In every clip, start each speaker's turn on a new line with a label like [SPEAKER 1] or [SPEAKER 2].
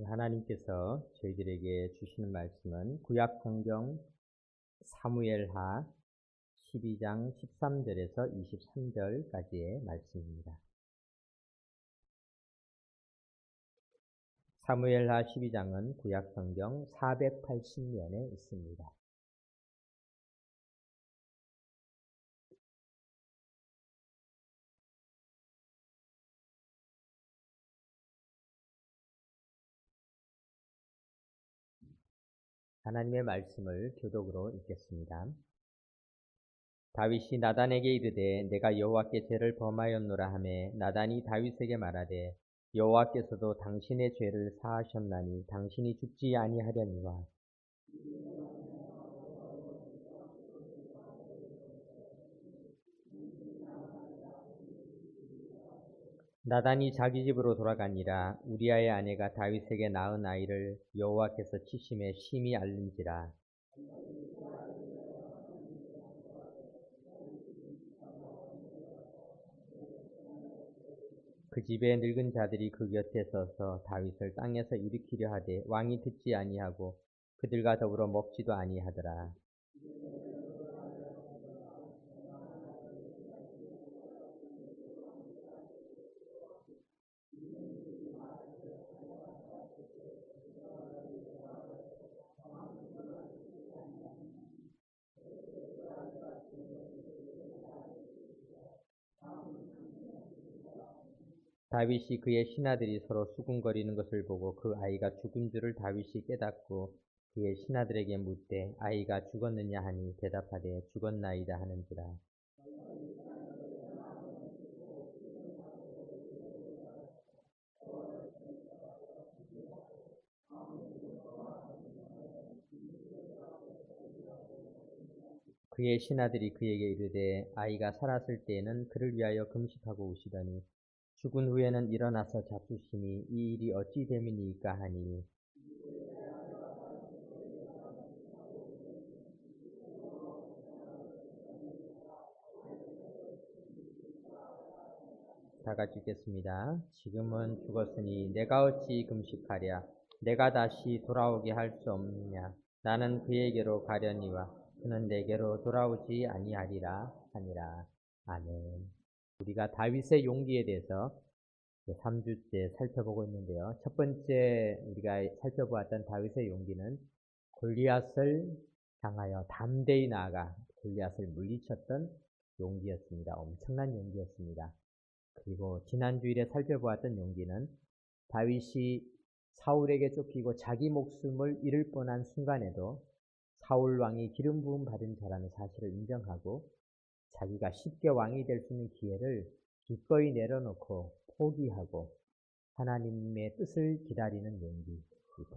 [SPEAKER 1] 하나님께서 저희들에게 주시는 말씀은 구약 성경 사무엘하 12장 13절에서 23절까지의 말씀입니다. 사무엘하 12장은 구약 성경 480면에 있습니다. 하나님의 말씀을 교독으로 읽겠습니다. 다윗이 나단에게 이르되 내가 여호와께 죄를 범하였노라 하매 나단이 다윗에게 말하되 여호와께서도 당신의 죄를 사하셨나니 당신이 죽지 아니하려니와 나단이 자기 집으로 돌아가니라. 우리아의 아내가 다윗에게 낳은 아이를 여호와께서 치심에 심히 앓는지라. 그 집에 늙은 자들이 그 곁에 서서 다윗을 땅에서 일으키려 하되 왕이 듣지 아니하고 그들과 더불어 먹지도 아니하더라. 다윗이 그의 신하들이 서로 수군거리는 것을 보고 그 아이가 죽은 줄을 다윗이 깨닫고 그의 신하들에게 묻되 아이가 죽었느냐 하니 대답하되 죽었나이다 하는지라. 그의 신하들이 그에게 이르되 아이가 살았을 때에는 그를 위하여 금식하고 우시더니 죽은 후에는 일어나서 잡수시니 이 일이 어찌 됨이니까 하니 다 같이 읽겠습니다. 지금은 죽었으니 내가 어찌 금식하랴 내가 다시 돌아오게 할 수 없느냐 나는 그에게로 가려니와 그는 내게로 돌아오지 아니하리라 하니라. 아멘. 우리가 다윗의 용기에 대해서 3주째 살펴보고 있는데요. 첫 번째 우리가 살펴보았던 다윗의 용기는 골리앗을 향하여 담대히 나아가 골리앗을 물리쳤던 용기였습니다. 엄청난 용기였습니다. 그리고 지난 주일에 살펴보았던 용기는 다윗이 사울에게 쫓기고 자기 목숨을 잃을 뻔한 순간에도 사울 왕이 기름 부음 받은 자라는 사실을 인정하고 자기가 쉽게 왕이 될 수 있는 기회를 기꺼이 내려놓고 포기하고 하나님의 뜻을 기다리는 용기,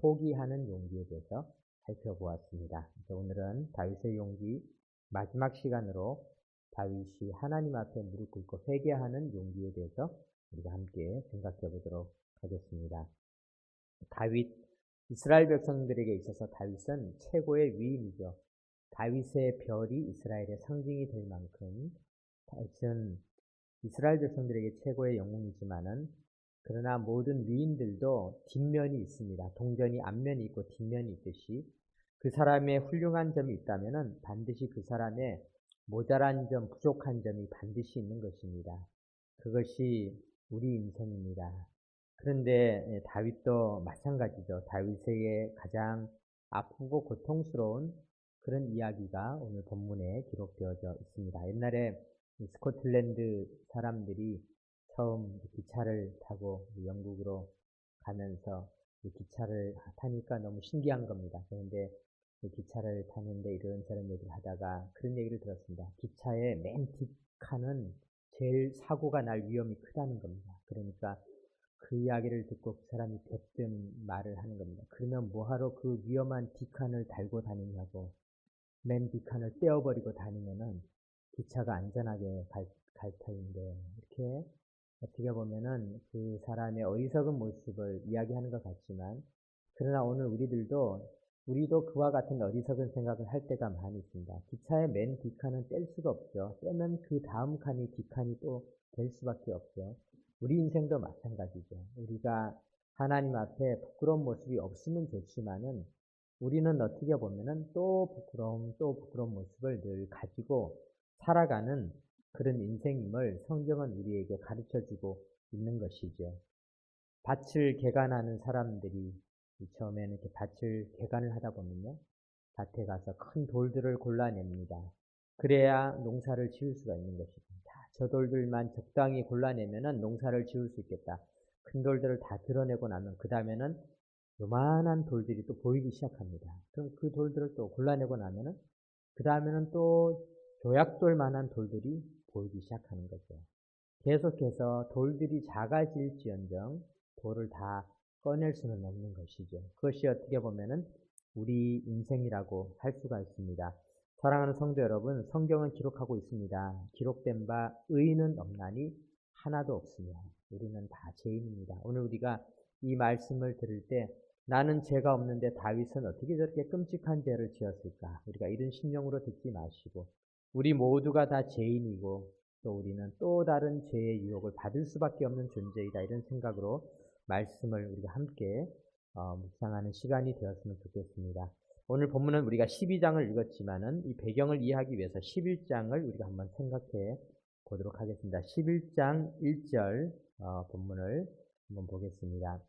[SPEAKER 1] 포기하는 용기에 대해서 살펴보았습니다. 오늘은 다윗의 용기 마지막 시간으로 다윗이 하나님 앞에 무릎 꿇고 회개하는 용기에 대해서 우리가 함께 생각해 보도록 하겠습니다. 다윗, 이스라엘 백성들에게 있어서 다윗은 최고의 위인이죠. 다윗의 별이 이스라엘의 상징이 될 만큼 다윗은 이스라엘 백성들에게 최고의 영웅이지만은 그러나 모든 위인들도 뒷면이 있습니다. 동전이 앞면이 있고 뒷면이 있듯이 그 사람의 훌륭한 점이 있다면은 반드시 그 사람의 모자란 점, 부족한 점이 반드시 있는 것입니다. 그것이 우리 인생입니다. 그런데 다윗도 마찬가지죠. 다윗에게 가장 아프고 고통스러운 그런 이야기가 오늘 본문에 기록되어져 있습니다. 옛날에 스코틀랜드 사람들이 처음 기차를 타고 영국으로 가면서 기차를 타니까 너무 신기한 겁니다. 그런데 기차를 타는데 이런저런 얘기를 하다가 그런 얘기를 들었습니다. 기차의 맨 뒷칸은 제일 사고가 날 위험이 크다는 겁니다. 그러니까 그 이야기를 듣고 그 사람이 대뜸 말을 하는 겁니다. 그러면 뭐하러 그 위험한 뒷칸을 달고 다니냐고. 맨 뒷칸을 떼어버리고 다니면은 기차가 안전하게 갈 터인데 이렇게 어떻게 보면은 그 사람의 어리석은 모습을 이야기하는 것 같지만 그러나 오늘 우리도 그와 같은 어리석은 생각을 할 때가 많이 있습니다. 기차의 맨 뒷칸은 뗄 수가 없죠. 떼면 그 다음 칸이 뒷칸이 또 될 수밖에 없죠. 우리 인생도 마찬가지죠. 우리가 하나님 앞에 부끄러운 모습이 없으면 좋지만은 우리는 어떻게 보면은 또 부끄러운 모습을 늘 가지고 살아가는 그런 인생임을 성경은 우리에게 가르쳐주고 있는 것이죠. 밭을 개간하는 사람들이 처음에는 이렇게 밭을 개간을 하다 보면요, 밭에 가서 큰 돌들을 골라냅니다. 그래야 농사를 지을 수가 있는 것입니다. 저 돌들만 적당히 골라내면은 농사를 지을 수 있겠다. 큰 돌들을 다 드러내고 나면 그 다음에는 요만한 돌들이 또 보이기 시작합니다. 그럼 그 돌들을 또 골라내고 나면은 그 다음에는 또 조약돌만한 돌들이 보이기 시작하는 거죠. 계속해서 돌들이 작아질지언정 돌을 다 꺼낼 수는 없는 것이죠. 그것이 어떻게 보면은 우리 인생이라고 할 수가 있습니다. 사랑하는 성도 여러분, 성경은 기록하고 있습니다. 기록된 바 의인은 없나니 하나도 없으며 우리는 다 죄인입니다. 오늘 우리가 이 말씀을 들을 때 나는 죄가 없는데 다윗은 어떻게 저렇게 끔찍한 죄를 지었을까? 우리가 이런 심령으로 듣지 마시고 우리 모두가 다 죄인이고 또 우리는 또 다른 죄의 유혹을 받을 수밖에 없는 존재이다. 이런 생각으로 말씀을 우리가 함께 묵상하는 시간이 되었으면 좋겠습니다. 오늘 본문은 우리가 12장을 읽었지만은 이 배경을 이해하기 위해서 11장을 우리가 한번 생각해 보도록 하겠습니다. 11장 1절 본문을 한번 보겠습니다.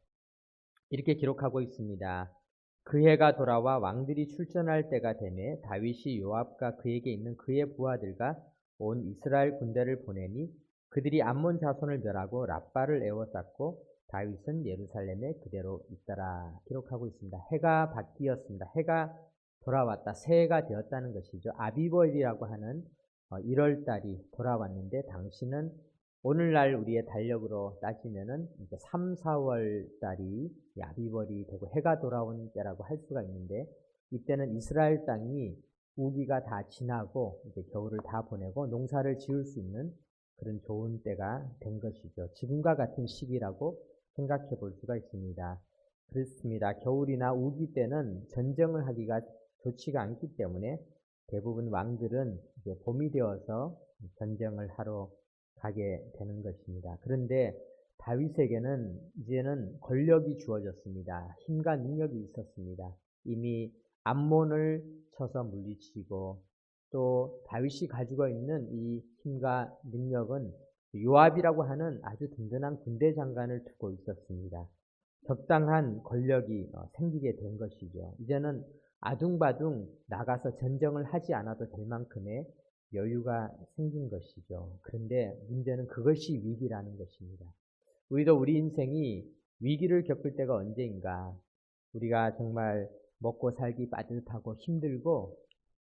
[SPEAKER 1] 이렇게 기록하고 있습니다. 그 해가 돌아와 왕들이 출전할 때가 되매 다윗이 요압과 그에게 있는 그의 부하들과 온 이스라엘 군대를 보내니 그들이 암몬 자손을 멸하고 랍바를 에워쌌고 다윗은 예루살렘에 그대로 있더라. 기록하고 있습니다. 해가 바뀌었습니다. 해가 돌아왔다. 새해가 되었다는 것이죠. 아비벌이라고 하는 1월달이 돌아왔는데 당시는 오늘날 우리의 달력으로 따지면은 이제 3, 4월 달이 아비벌이 되고 해가 돌아온 때라고 할 수가 있는데 이때는 이스라엘 땅이 우기가 다 지나고 이제 겨울을 다 보내고 농사를 지을 수 있는 그런 좋은 때가 된 것이죠. 지금과 같은 시기라고 생각해 볼 수가 있습니다. 그렇습니다. 겨울이나 우기 때는 전쟁을 하기가 좋지가 않기 때문에 대부분 왕들은 이제 봄이 되어서 전쟁을 하러 가게 되는 것입니다. 그런데 다윗에게는 이제는 권력이 주어졌습니다. 힘과 능력이 있었습니다. 이미 암몬을 쳐서 물리치고 또 다윗이 가지고 있는 이 힘과 능력은 요압이라고 하는 아주 든든한 군대 장관을 두고 있었습니다. 적당한 권력이 생기게 된 것이죠. 이제는 아둥바둥 나가서 전쟁을 하지 않아도 될 만큼의 여유가 생긴 것이죠. 그런데 문제는 그것이 위기라는 것입니다. 우리도 우리 인생이 위기를 겪을 때가 언제인가? 우리가 정말 먹고 살기 빠듯하고 힘들고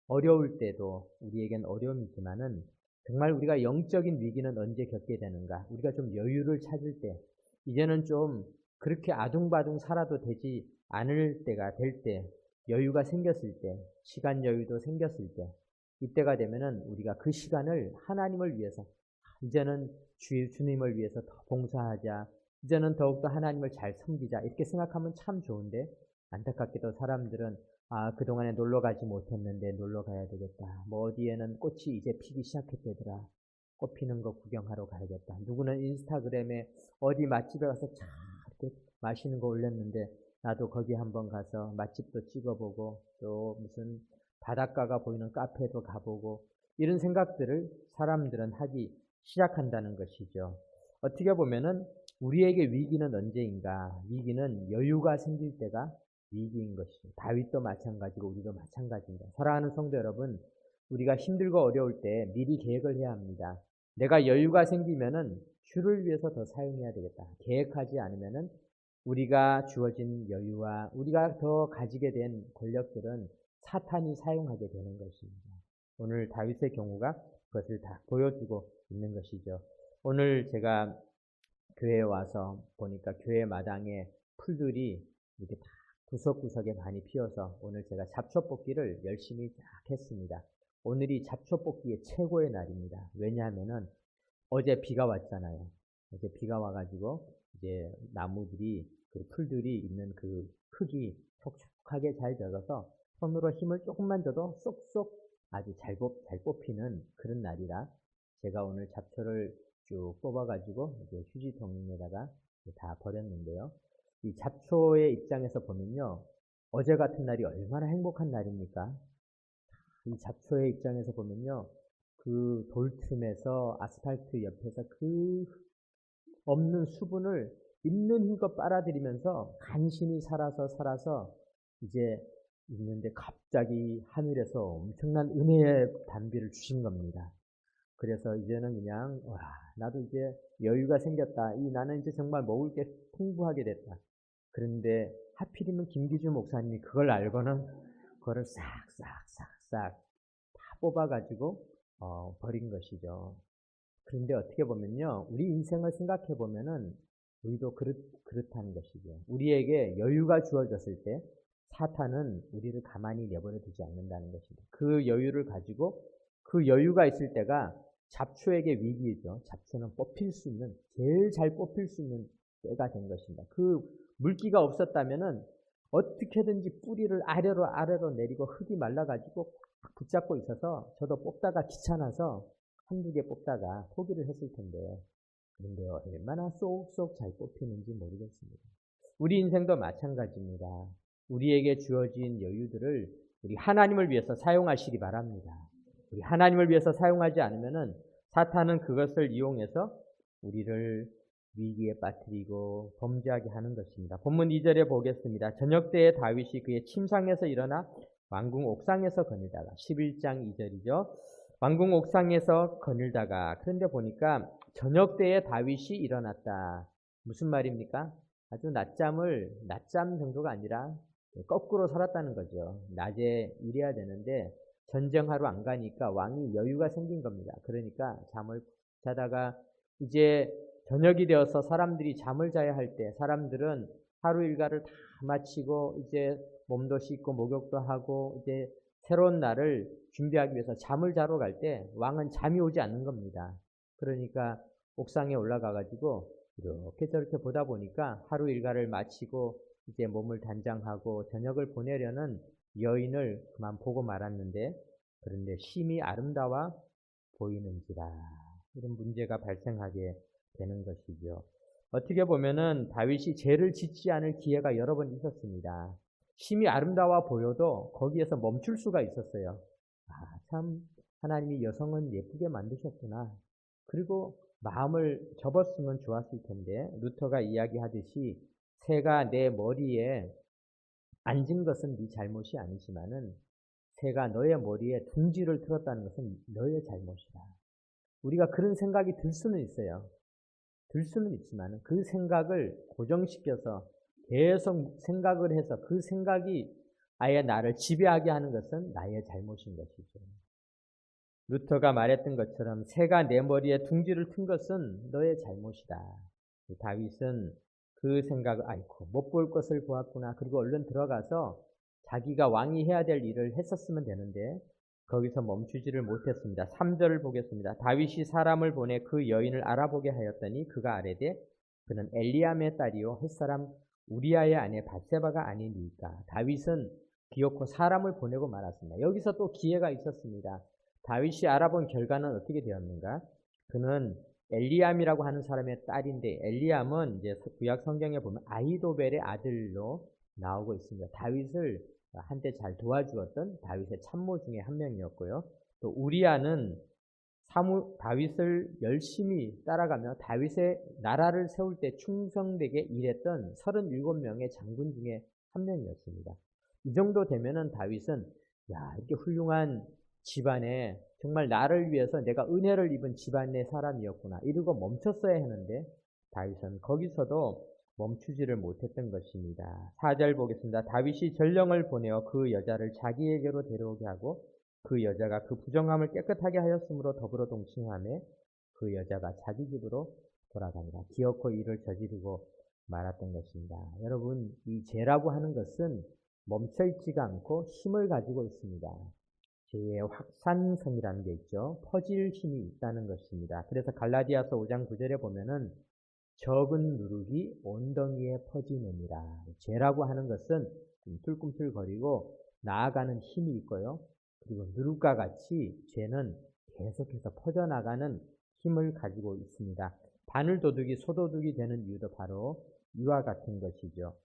[SPEAKER 1] 어려울 때도 우리에겐 어려움이지만은 정말 우리가 영적인 위기는 언제 겪게 되는가? 우리가 좀 여유를 찾을 때, 이제는 좀 그렇게 아둥바둥 살아도 되지 않을 때가 될 때, 여유가 생겼을 때, 시간 여유도 생겼을 때, 이때가 되면은 우리가 그 시간을 하나님을 위해서, 이제는 주님을 위해서 더 봉사하자, 이제는 더욱더 하나님을 잘 섬기자, 이렇게 생각하면 참 좋은데, 안타깝게도 사람들은 그동안에 놀러 가지 못했는데 놀러 가야 되겠다. 뭐 어디에는 꽃이 이제 피기 시작했대더라. 꽃 피는 거 구경하러 가야겠다. 누구는 인스타그램에 어디 맛집에 가서 참 이렇게 맛있는 거 올렸는데 나도 거기 한번 가서 맛집도 찍어보고 또 무슨 바닷가가 보이는 카페도 가보고 이런 생각들을 사람들은 하기 시작한다는 것이죠. 어떻게 보면은 우리에게 위기는 언제인가? 위기는 여유가 생길 때가 위기인 것이죠. 다윗도 마찬가지고 우리도 마찬가지입니다. 사랑하는 성도 여러분, 우리가 힘들고 어려울 때 미리 계획을 해야 합니다. 내가 여유가 생기면은 주를 위해서 더 사용해야 되겠다. 계획하지 않으면은 우리가 주어진 여유와 우리가 더 가지게 된 권력들은 사탄이 사용하게 되는 것입니다. 오늘 다윗의 경우가 그것을 다 보여주고 있는 것이죠. 오늘 제가 교회에 와서 보니까 교회 마당에 풀들이 이렇게 다 구석구석에 많이 피어서 오늘 제가 잡초 뽑기를 열심히 쫙 했습니다. 오늘이 잡초 뽑기의 최고의 날입니다. 왜냐하면은 어제 비가 왔잖아요. 어제 비가 와가지고 이제 나무들이 그 풀들이 있는 그 흙이 촉촉하게 잘 젖어서 손으로 힘을 조금만 줘도 쏙쏙 아주 잘 뽑히는 그런 날이라 제가 오늘 잡초를 쭉 뽑아가지고 이제 휴지통에다가 다 버렸는데요. 이 잡초의 입장에서 보면요. 어제 같은 날이 얼마나 행복한 날입니까? 이 잡초의 입장에서 보면요. 그 돌틈에서 아스팔트 옆에서 그 없는 수분을 있는 힘껏 빨아들이면서 간신히 살아서 이제 있는데 갑자기 하늘에서 엄청난 은혜의 단비를 주신 겁니다. 그래서 이제는 그냥 와, 나도 이제 여유가 생겼다. 나는 이제 정말 먹을 게 풍부하게 됐다. 그런데 하필이면 김기주 목사님이 그걸 알고는 그거를 싹싹 다 뽑아가지고 버린 것이죠. 그런데 어떻게 보면요, 우리 인생을 생각해 보면은 우리도 그렇다는 것이죠. 우리에게 여유가 주어졌을 때 사탄은 우리를 가만히 내버려 두지 않는다는 것이죠. 그 여유를 가지고 그 여유가 있을 때가 잡초에게 위기이죠. 잡초는 뽑힐 수 있는, 제일 잘 뽑힐 수 있는 때가 된 것입니다. 그 물기가 없었다면은 어떻게든지 뿌리를 아래로 내리고 흙이 말라가지고 꽉 붙잡고 있어서 저도 뽑다가 귀찮아서 한두 개 뽑다가 포기를 했을 텐데, 그런데 얼마나 쏙쏙 잘 뽑히는지 모르겠습니다. 우리 인생도 마찬가지입니다. 우리에게 주어진 여유들을 우리 하나님을 위해서 사용하시기 바랍니다. 우리 하나님을 위해서 사용하지 않으면은 사탄은 그것을 이용해서 우리를 위기에 빠뜨리고 범죄하게 하는 것입니다. 본문 2절에 보겠습니다. 저녁 때에 다윗이 그의 침상에서 일어나 왕궁 옥상에서 거닐다가 11장 2절이죠. 왕궁 옥상에서 거닐다가 그런데 보니까 저녁 때에 다윗이 일어났다. 무슨 말입니까? 아주 낮잠 정도가 아니라 거꾸로 살았다는 거죠. 낮에 일해야 되는데 전쟁하러 안 가니까 왕이 여유가 생긴 겁니다. 그러니까 잠을 자다가 이제 저녁이 되어서 사람들이 잠을 자야 할 때 사람들은 하루 일과를 다 마치고 이제 몸도 씻고 목욕도 하고 이제 새로운 날을 준비하기 위해서 잠을 자러 갈 때 왕은 잠이 오지 않는 겁니다. 그러니까 옥상에 올라가 가지고 이렇게 저렇게 보다 보니까 하루 일과를 마치고 이제 몸을 단장하고 저녁을 보내려는 여인을 그만 보고 말았는데, 그런데 심히 아름다워 보이는지라, 이런 문제가 발생하게 되는 것이죠. 어떻게 보면은 다윗이 죄를 짓지 않을 기회가 여러 번 있었습니다. 심히 아름다워 보여도 거기에서 멈출 수가 있었어요. 참 하나님이 여성은 예쁘게 만드셨구나. 그리고 마음을 접었으면 좋았을 텐데, 루터가 이야기하듯이 새가 내 머리에 앉은 것은 네 잘못이 아니지만은 새가 너의 머리에 둥지를 틀었다는 것은 너의 잘못이다. 우리가 그런 생각이 들 수는 있어요. 들 수는 있지만 그 생각을 고정시켜서 계속 생각을 해서 그 생각이 아예 나를 지배하게 하는 것은 나의 잘못인 것이죠. 루터가 말했던 것처럼 새가 내 머리에 둥지를 튼 것은 너의 잘못이다. 다윗은 그 생각을 아이고 못 볼 것을 보았구나. 그리고 얼른 들어가서 자기가 왕이 해야 될 일을 했었으면 되는데 거기서 멈추지를 못했습니다. 3절을 보겠습니다. 다윗이 사람을 보내 그 여인을 알아보게 하였더니 그가 아뢰되 그는 엘리암의 딸이요 햇사람 우리아의 아내 밧세바가 아니니까. 다윗은 기어코 사람을 보내고 말았습니다. 여기서 또 기회가 있었습니다. 다윗이 알아본 결과는 어떻게 되었는가? 그는 엘리암이라고 하는 사람의 딸인데, 엘리암은 이제 구약 성경에 보면 아히도벨의 아들로 나오고 있습니다. 다윗을 한때 잘 도와주었던 다윗의 참모 중에 한 명이었고요. 또 우리아는 다윗을 열심히 따라가며 다윗의 나라를 세울 때 충성되게 일했던 37명의 장군 중에 한 명이었습니다. 이 정도 되면은 다윗은 이렇게 훌륭한 집안에 정말 나를 위해서 내가 은혜를 입은 집안의 사람이었구나 이러고 멈췄어야 했는데 다윗은 거기서도 멈추지를 못했던 것입니다. 4절 보겠습니다. 다윗이 전령을 보내어 그 여자를 자기에게로 데려오게 하고 그 여자가 그 부정함을 깨끗하게 하였으므로 더불어 동침하며 그 여자가 자기 집으로 돌아갑니다. 기어코 일을 저지르고 말았던 것입니다. 여러분, 이 죄라고 하는 것은 멈춰있지가 않고 힘을 가지고 있습니다. 죄의 확산성이라는 게 있죠. 퍼질 힘이 있다는 것입니다. 그래서 갈라디아서 5장 9절에 보면은 적은 누룩이 온덩이에 퍼지느니라. 죄라고 하는 것은 꿈틀꿈틀거리고 나아가는 힘이 있고요. 그리고 누룩과 같이 죄는 계속해서 퍼져나가는 힘을 가지고 있습니다. 바늘도둑이 소도둑이 되는 이유도 바로 이와 같은 것이죠.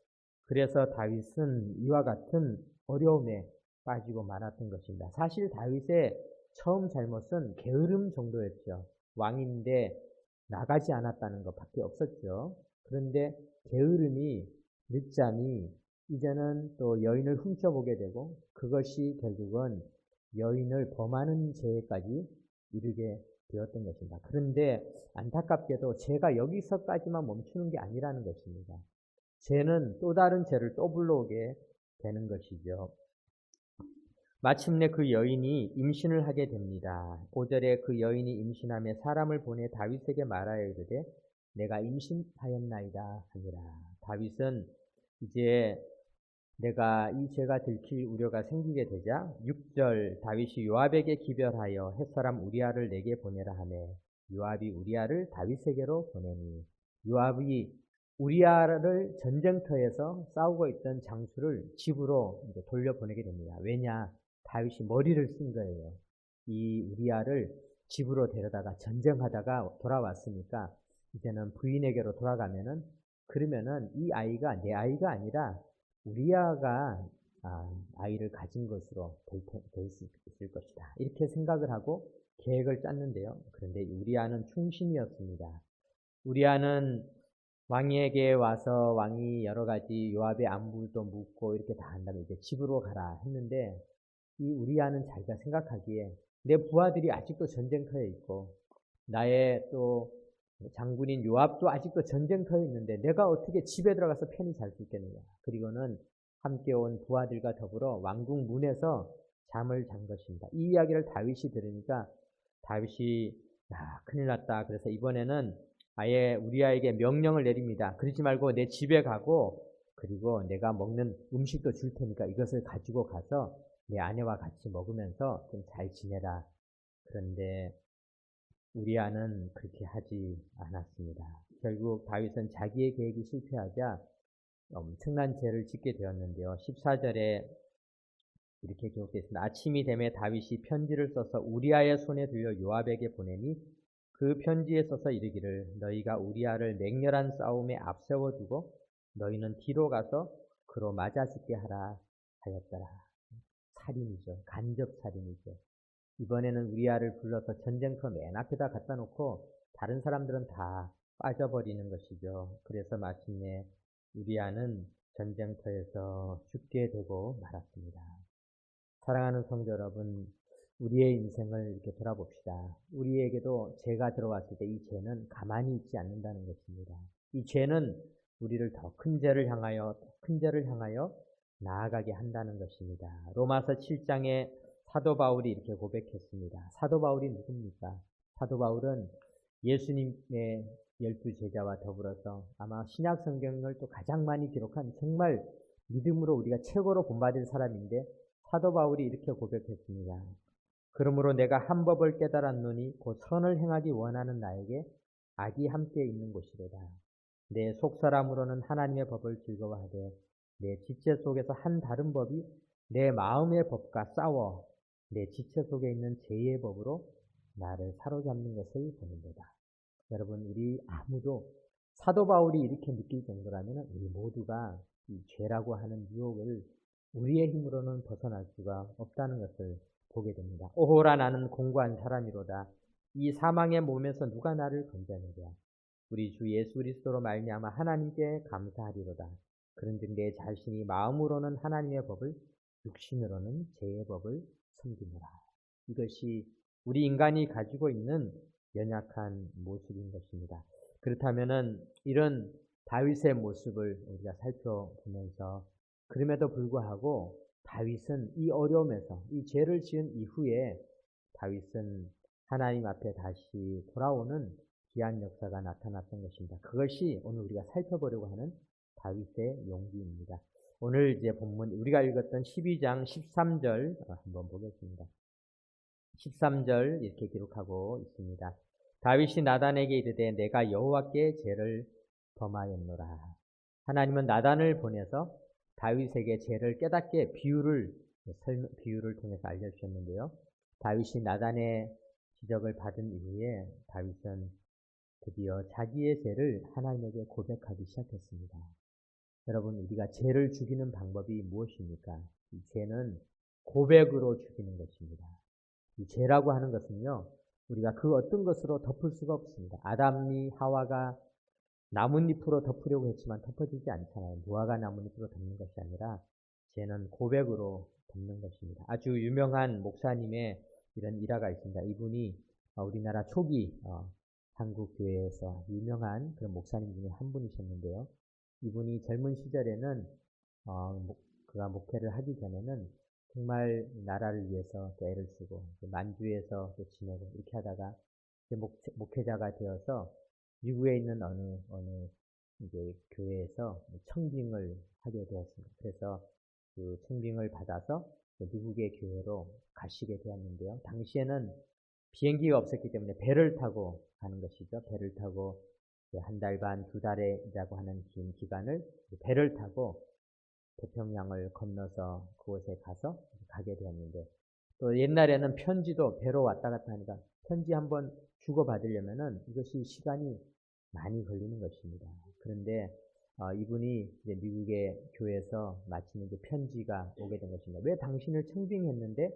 [SPEAKER 1] 그래서 다윗은 이와 같은 어려움에 빠지고 말았던 것입니다. 사실 다윗의 처음 잘못은 게으름 정도였죠. 왕인데 나가지 않았다는 것밖에 없었죠. 그런데 게으름이 늦잠이 이제는 또 여인을 훔쳐보게 되고 그것이 결국은 여인을 범하는 죄까지 이르게 되었던 것입니다. 그런데 안타깝게도 죄가 여기서까지만 멈추는 게 아니라는 것입니다. 죄는 또 다른 죄를 또 불러오게 되는 것이죠. 마침내 그 여인이 임신을 하게 됩니다. 5절에 그 여인이 임신하며 사람을 보내 다윗에게 말하여 이르되 내가 임신하였나이다 하니라. 다윗은 이제 내가 이 죄가 들킬 우려가 생기게 되자 6절 다윗이 요압에게 기별하여 햇사람 우리아를 내게 보내라 하매 요압이 우리아를 다윗에게로 보내니 요압이 우리아를 전쟁터에서 싸우고 있던 장수를 집으로 이제 돌려보내게 됩니다. 왜냐? 다윗이 머리를 쓴 거예요. 이 우리아를 집으로 데려다가 전쟁하다가 돌아왔으니까 이제는 부인에게로 돌아가면은 그러면은 이 아이가 내 아이가 아니라 우리아가 아이를 가진 것으로 될 수 있을 것이다. 이렇게 생각을 하고 계획을 짰는데요. 그런데 우리아는 충신이었습니다. 우리아는 왕에게 와서 왕이 여러 가지 요압의 안부도 묻고 이렇게 다 한 다음에 이제 집으로 가라 했는데 이 우리아는 자기가 생각하기에 내 부하들이 아직도 전쟁터에 있고 나의 또 장군인 요압도 아직도 전쟁터에 있는데 내가 어떻게 집에 들어가서 편히 잘 수 있겠느냐. 그리고는 함께 온 부하들과 더불어 왕궁 문에서 잠을 잔 것입니다. 이 이야기를 다윗이 들으니까 다윗이 큰일 났다. 그래서 이번에는 아예 우리아에게 명령을 내립니다. 그러지 말고 내 집에 가고 그리고 내가 먹는 음식도 줄 테니까 이것을 가지고 가서 내 아내와 같이 먹으면서 좀 잘 지내라. 그런데 우리아는 그렇게 하지 않았습니다. 결국 다윗은 자기의 계획이 실패하자 엄청난 죄를 짓게 되었는데요. 14절에 이렇게 기록되어 있습니다. 아침이 되매 다윗이 편지를 써서 우리아의 손에 들려 요압에게 보내니 그 편지에 써서 이르기를 너희가 우리아를 맹렬한 싸움에 앞세워두고 너희는 뒤로 가서 그로 맞아 죽게 하라 하였더라. 살인이죠. 간접 살인이죠. 이번에는 우리아를 불러서 전쟁터 맨 앞에다 갖다 놓고 다른 사람들은 다 빠져버리는 것이죠. 그래서 마침내 우리아는 전쟁터에서 죽게 되고 말았습니다. 사랑하는 성도 여러분, 우리의 인생을 이렇게 돌아봅시다. 우리에게도 죄가 들어왔을 때 이 죄는 가만히 있지 않는다는 것입니다. 이 죄는 우리를 더 큰 죄를 향하여 나아가게 한다는 것입니다. 로마서 7장에 사도 바울이 이렇게 고백했습니다. 사도 바울이 누굽니까? 사도 바울은 예수님의 12제자와 더불어서 아마 신약 성경을 또 가장 많이 기록한 정말 믿음으로 우리가 최고로 본받을 사람인데 사도 바울이 이렇게 고백했습니다. 그러므로 내가 한 법을 깨달았노니 곧 선을 행하기 원하는 나에게 악이 함께 있는 곳이로다. 내 속사람으로는 하나님의 법을 즐거워하되 내 지체 속에서 한 다른 법이 내 마음의 법과 싸워 내 지체 속에 있는 죄의 법으로 나를 사로잡는 것을 보는도다. 여러분, 우리 아무도 사도 바울이 이렇게 느낄 정도라면 우리 모두가 이 죄라고 하는 유혹을 우리의 힘으로는 벗어날 수가 없다는 것을 보게 됩니다. 오호라 나는 공고한 사람이로다. 이 사망의 몸에서 누가 나를 건져내랴. 우리 주 예수 그리스도로 말미암아 하나님께 감사하리로다. 그런즉 내 자신이 마음으로는 하나님의 법을 육신으로는 죄의 법을 섬기노라. 이것이 우리 인간이 가지고 있는 연약한 모습인 것입니다. 그렇다면은 이런 다윗의 모습을 우리가 살펴보면서 그럼에도 불구하고 다윗은 이 어려움에서 이 죄를 지은 이후에 다윗은 하나님 앞에 다시 돌아오는 귀한 역사가 나타났던 것입니다. 그것이 오늘 우리가 살펴보려고 하는 다윗의 용기입니다. 오늘 이제 본문 우리가 읽었던 12장 13절 한번 보겠습니다. 13절 이렇게 기록하고 있습니다. 다윗이 나단에게 이르되 내가 여호와께 죄를 범하였노라. 하나님은 나단을 보내서 다윗에게 죄를 깨닫게 비유를 통해서 알려주셨는데요. 다윗이 나단의 지적을 받은 이후에 다윗은 드디어 자기의 죄를 하나님에게 고백하기 시작했습니다. 여러분, 우리가 죄를 죽이는 방법이 무엇입니까? 이 죄는 고백으로 죽이는 것입니다. 이 죄라고 하는 것은요, 우리가 그 어떤 것으로 덮을 수가 없습니다. 아담이 하와가 나뭇잎으로 덮으려고 했지만 덮어지지 않잖아요. 무화과 나뭇잎으로 덮는 것이 아니라 죄는 고백으로 덮는 것입니다. 아주 유명한 목사님의 이런 일화가 있습니다. 이분이 우리나라 초기 한국 교회에서 유명한 그런 목사님 중에 한 분이셨는데요. 이분이 젊은 시절에는 그가 목회를 하기 전에는 정말 나라를 위해서 애를 쓰고 만주에서 지내고 이렇게 하다가 목회자가 되어서 미국에 있는 어느 이제 교회에서 청빙을 하게 되었습니다. 그래서 그 청빙을 받아서 미국의 교회로 가시게 되었는데요. 당시에는 비행기가 없었기 때문에 배를 타고 가는 것이죠. 배를 타고 한 달 반, 두 달이라고 하는 긴 기간을 배를 타고 태평양을 건너서 그곳에 가서 가게 되었는데, 또 옛날에는 편지도 배로 왔다 갔다 하니까 편지 한번 주고받으려면은 이것이 시간이 많이 걸리는 것입니다. 그런데 이분이 이제 미국의 교회에서 마침 이제 편지가 오게 된 것입니다. 왜 당신을 청빙했는데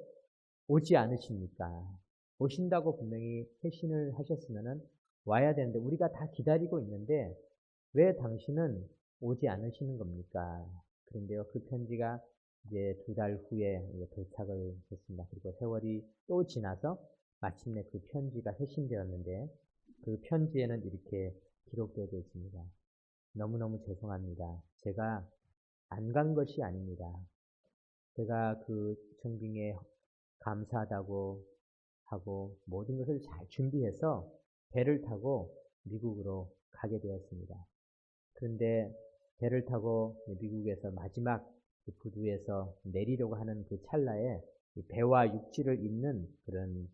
[SPEAKER 1] 오지 않으십니까? 오신다고 분명히 회신을 하셨으면은 와야 되는데 우리가 다 기다리고 있는데 왜 당신은 오지 않으시는 겁니까? 그런데요, 그 편지가 이제 두 달 후에 도착을 했습니다. 그리고 세월이 또 지나서 마침내 그 편지가 회신되었는데 그 편지에는 이렇게 기록되어 있습니다. 너무너무 죄송합니다. 제가 안 간 것이 아닙니다. 제가 그 청빙에 감사하다고 하고 모든 것을 잘 준비해서 배를 타고 미국으로 가게 되었습니다. 그런데 배를 타고 미국에서 마지막 부두에서 내리려고 하는 그 찰나에 배와 육지를 잇는 그런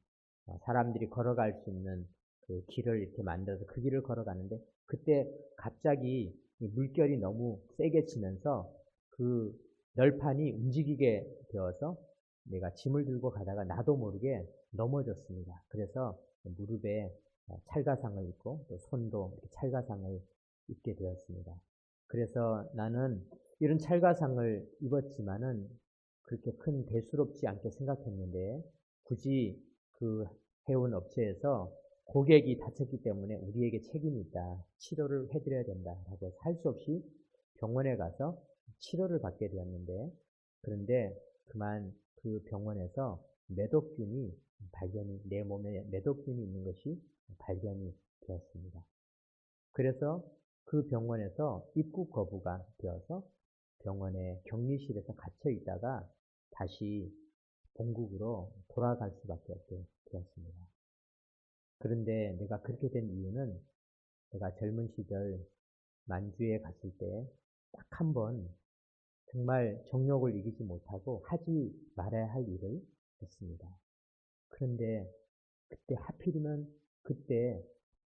[SPEAKER 1] 사람들이 걸어갈 수 있는 그 길을 이렇게 만들어서 그 길을 걸어가는데 그때 갑자기 물결이 너무 세게 치면서 그 널판이 움직이게 되어서 내가 짐을 들고 가다가 나도 모르게 넘어졌습니다. 그래서 무릎에 찰가상을 입고 또 손도 이렇게 찰가상을 입게 되었습니다. 그래서 나는 이런 찰가상을 입었지만은 그렇게 큰 대수롭지 않게 생각했는데 굳이 그 해운 업체에서 고객이 다쳤기 때문에 우리에게 책임이 있다. 치료를 해드려야 된다라고 할 수 없이 병원에 가서 치료를 받게 되었는데 그런데 그만 그 병원에서 매독균이 내 몸에 매독균이 있는 것이 발견이 되었습니다. 그래서 그 병원에서 입국 거부가 되어서 병원의 격리실에서 갇혀 있다가 다시 본국으로 돌아갈 수밖에 없게 되었습니다. 그런데 내가 그렇게 된 이유는 내가 젊은 시절 만주에 갔을 때 딱 한 번 정말 정욕을 이기지 못하고 하지 말아야 할 일을 했습니다. 그런데 그때 하필이면 그때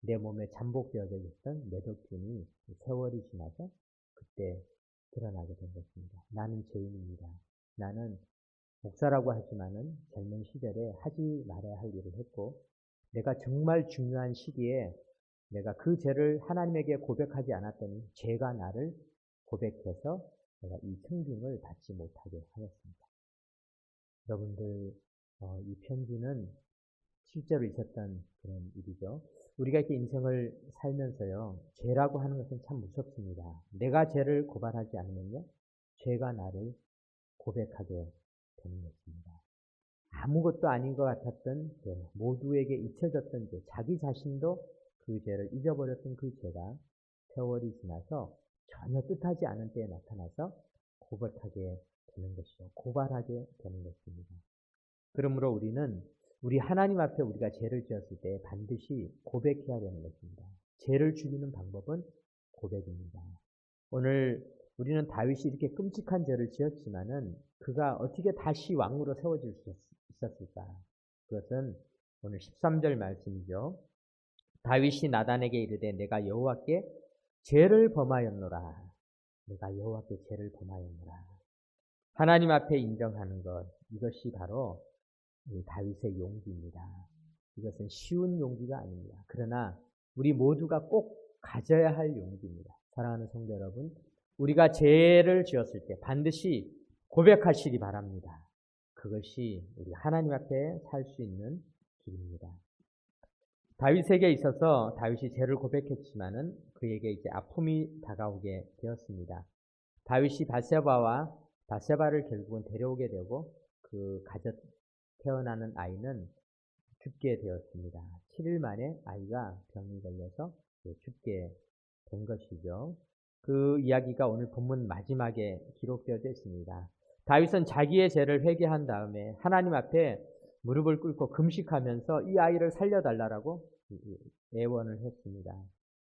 [SPEAKER 1] 내 몸에 잠복되어져 있던 매독균이 세월이 지나서 그때 드러나게 된 것입니다. 나는 죄인입니다. 나는 목사라고 하지만은 젊은 시절에 하지 말아야 할 일을 했고 내가 정말 중요한 시기에 내가 그 죄를 하나님에게 고백하지 않았더니 죄가 나를 고백해서 내가 이 청빙을 받지 못하게 하였습니다. 여러분들 이 편지는 실제로 있었던 그런 일이죠. 우리가 이렇게 인생을 살면서요. 죄라고 하는 것은 참 무섭습니다. 내가 죄를 고발하지 않으면요. 죄가 나를 고백하게 되는 것입니다. 아무것도 아닌 것 같았던 죄, 모두에게 잊혀졌던 죄, 자기 자신도 그 죄를 잊어버렸던 그 죄가 세월이 지나서 전혀 뜻하지 않은 때에 나타나서 고백하게 되는 것이죠. 고발하게 되는 것입니다. 그러므로 우리는 우리 하나님 앞에 우리가 죄를 지었을 때 반드시 고백해야 되는 것입니다. 죄를 죽이는 방법은 고백입니다. 오늘 우리는 다윗이 이렇게 끔찍한 죄를 지었지만은 그가 어떻게 다시 왕으로 세워질 수 있었을까? 그것은 오늘 13절 말씀이죠. 다윗이 나단에게 이르되 내가 여호와께 죄를 범하였노라. 내가 여호와께 죄를 범하였노라. 하나님 앞에 인정하는 것, 이것이 바로 다윗의 용기입니다. 이것은 쉬운 용기가 아닙니다. 그러나 우리 모두가 꼭 가져야 할 용기입니다. 사랑하는 성도 여러분, 우리가 죄를 지었을 때 반드시 고백하시기 바랍니다. 그것이 우리 하나님 앞에 살 수 있는 길입니다. 다윗에게 있어서 다윗이 죄를 고백했지만은 그에게 이제 아픔이 다가오게 되었습니다. 다윗이 바세바를 결국은 데려오게 되고 그 태어나는 아이는 죽게 되었습니다. 7일 만에 아이가 병이 걸려서 죽게 된 것이죠. 그 이야기가 오늘 본문 마지막에 기록되어져 있습니다. 다윗은 자기의 죄를 회개한 다음에 하나님 앞에 무릎을 꿇고 금식하면서 이 아이를 살려달라고 애원을 했습니다.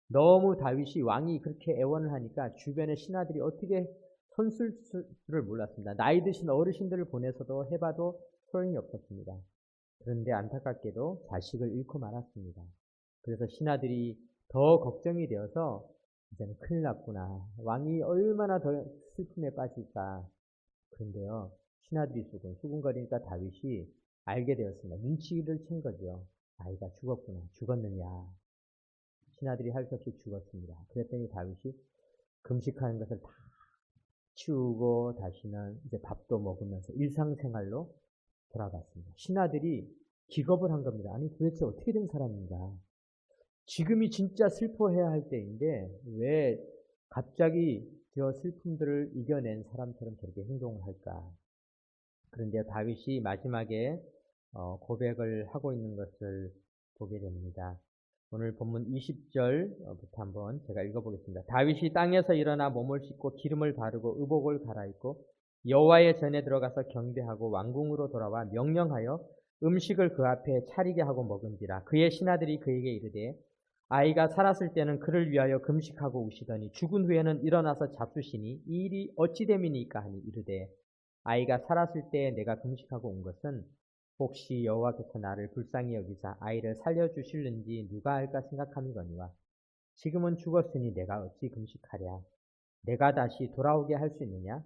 [SPEAKER 1] 너무 다윗이 왕이 그렇게 애원을 하니까 주변의 신하들이 어떻게 손쓸 줄을 몰랐습니다. 나이 드신 어르신들을 보내서도 해봐도 소용이 없었습니다. 그런데 안타깝게도 자식을 잃고 말았습니다. 그래서 신하들이 더 걱정이 되어서 이제는 큰일 났구나. 왕이 얼마나 더 슬픔에 빠질까. 그런데요, 신하들이 수군거리니까 다윗이 알게 되었습니다. 눈치를 챈 거죠. 아이가 죽었구나. 죽었느냐. 신하들이 할 수 없이 죽었습니다. 그랬더니 다윗이 금식하는 것을 다 치우고 다시는 이제 밥도 먹으면서 일상생활로 돌아갔습니다. 신하들이 기겁을 한 겁니다. 아니 도대체 어떻게 된 사람인가. 지금이 진짜 슬퍼해야 할 때인데 왜 갑자기 저 슬픔들을 이겨낸 사람처럼 저렇게 행동을 할까. 그런데 다윗이 마지막에 고백을 하고 있는 것을 보게 됩니다. 오늘 본문 20절부터 한번 제가 읽어보겠습니다. 다윗이 땅에서 일어나 몸을 씻고 기름을 바르고 의복을 갈아입고 여호와의 전에 들어가서 경배하고 왕궁으로 돌아와 명령하여 음식을 그 앞에 차리게 하고 먹은지라. 그의 신하들이 그에게 이르되 아이가 살았을 때는 그를 위하여 금식하고 우시더니 죽은 후에는 일어나서 잡수시니 이 일이 어찌 됨이니까 하니 이르되 아이가 살았을 때 내가 금식하고 온 것은 혹시 여호와께서 나를 불쌍히 여기사 아이를 살려주실는지 누가 알까 생각함이거니와 지금은 죽었으니 내가 어찌 금식하랴. 내가 다시 돌아오게 할 수 있느냐.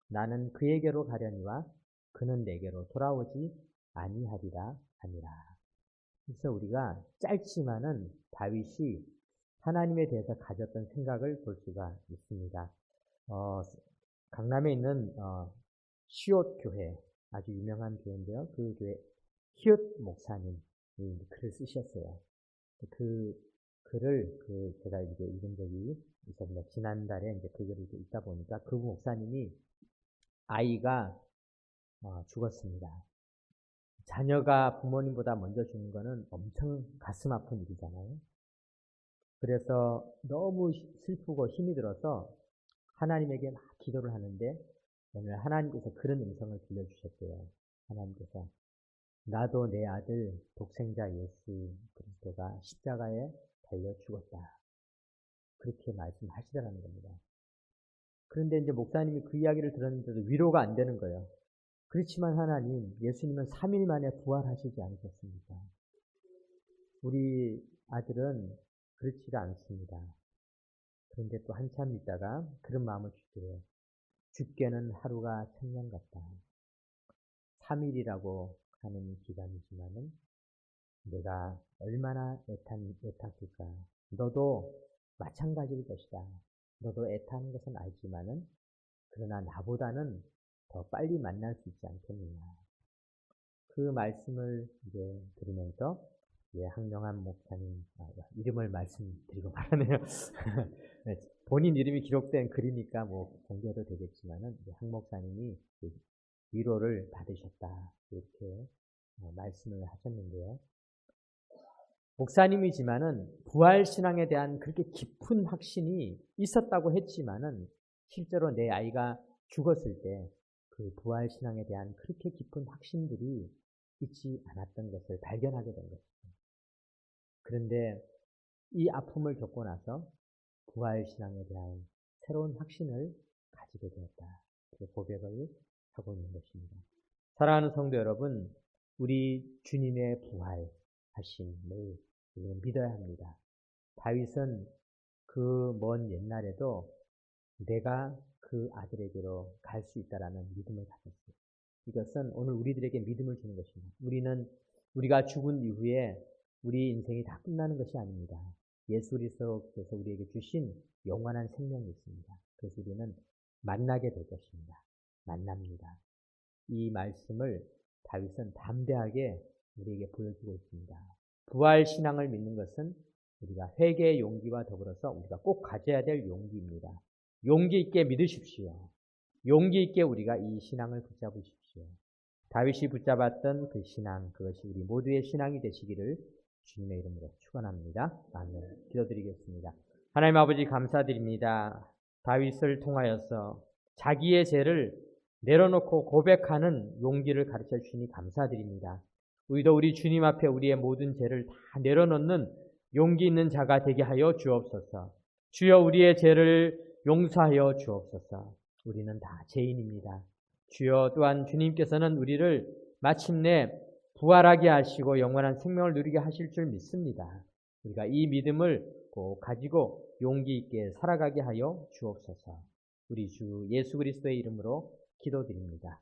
[SPEAKER 1] 나는 그에게로 가려니와 그는 내게로 돌아오지 아니하리라 하니라. 그래서 우리가 짧지만은 다윗이 하나님에 대해서 가졌던 생각을 볼 수가 있습니다. 강남에 있는 시옷 교회, 아주 유명한 교회인데요. 그 교회 히읗 목사님이 글을 쓰셨어요. 그 글을 제가 이제 읽은 적이 있었습니다. 지난달에 이제 그 글을 읽다 보니까 그 목사님이 아이가 죽었습니다. 자녀가 부모님보다 먼저 죽는 거는 엄청 가슴 아픈 일이잖아요. 그래서 너무 슬프고 힘이 들어서 하나님에게 막 기도를 하는데 오늘 하나님께서 그런 음성을 들려주셨대요. 하나님께서 나도 내 아들 독생자 예수 그리스도가 십자가에 달려 죽었다. 그렇게 말씀하시더라는 겁니다. 그런데 이제 목사님이 그 이야기를 들었는데도 위로가 안 되는 거예요. 그렇지만 하나님, 예수님은 3일 만에 부활하시지 않으셨습니까? 우리 아들은 그렇지가 않습니다. 그런데 또 한참 있다가 그런 마음을 주시래요. 죽게는 하루가 천년 같다. 3일이라고 하는 기간이지만은 내가 얼마나 애탔을까. 너도 마찬가지일 것이다. 너도 애타는 것은 알지만은 그러나 나보다는 더 빨리 만날 수 있지 않겠느냐. 그 말씀을 이제 들으면서 황영한 목사님 이름을 말씀드리고 말하네요. 본인 이름이 기록된 글이니까 뭐 공개도 되겠지만은 황 목사님이 위로를 받으셨다 이렇게 말씀을 하셨는데요. 목사님이지만은 부활 신앙에 대한 그렇게 깊은 확신이 있었다고 했지만은 실제로 내 아이가 죽었을 때 그 부활 신앙에 대한 그렇게 깊은 확신들이 있지 않았던 것을 발견하게 된 것입니다. 그런데 이 아픔을 겪고 나서 부활 신앙에 대한 새로운 확신을 가지게 되었다. 그 고백을 하고 있는 것입니다. 사랑하는 성도 여러분, 우리 주님의 부활하심을 우리는 믿어야 합니다. 다윗은 그 먼 옛날에도 내가 그 아들에게로 갈 수 있다라는 믿음을 가졌어요. 이것은 오늘 우리들에게 믿음을 주는 것입니다. 우리가 죽은 이후에 우리 인생이 다 끝나는 것이 아닙니다. 예수 그리스도께서 우리에게 주신 영원한 생명이 있습니다. 그래서 우리는 만나게 될 것입니다. 만납니다. 이 말씀을 다윗은 담대하게 우리에게 보여주고 있습니다. 부활 신앙을 믿는 것은 우리가 회개의 용기와 더불어서 우리가 꼭 가져야 될 용기입니다. 용기 있게 믿으십시오. 용기 있게 우리가 이 신앙을 붙잡으십시오. 다윗이 붙잡았던 그 신앙, 그것이 우리 모두의 신앙이 되시기를 주님의 이름으로 축원합니다. 아멘. 기도드리겠습니다. 하나님 아버지 감사드립니다. 다윗을 통하여서 자기의 죄를 내려놓고 고백하는 용기를 가르쳐 주시니 감사드립니다. 우리도 우리 주님 앞에 우리의 모든 죄를 다 내려놓는 용기 있는 자가 되게 하여 주옵소서. 주여 우리의 죄를 용서하여 주옵소서. 우리는 다 죄인입니다. 주여 또한 주님께서는 우리를 마침내 부활하게 하시고 영원한 생명을 누리게 하실 줄 믿습니다. 우리가 이 믿음을 꼭 가지고 용기 있게 살아가게 하여 주옵소서. 우리 주 예수 그리스도의 이름으로 기도드립니다.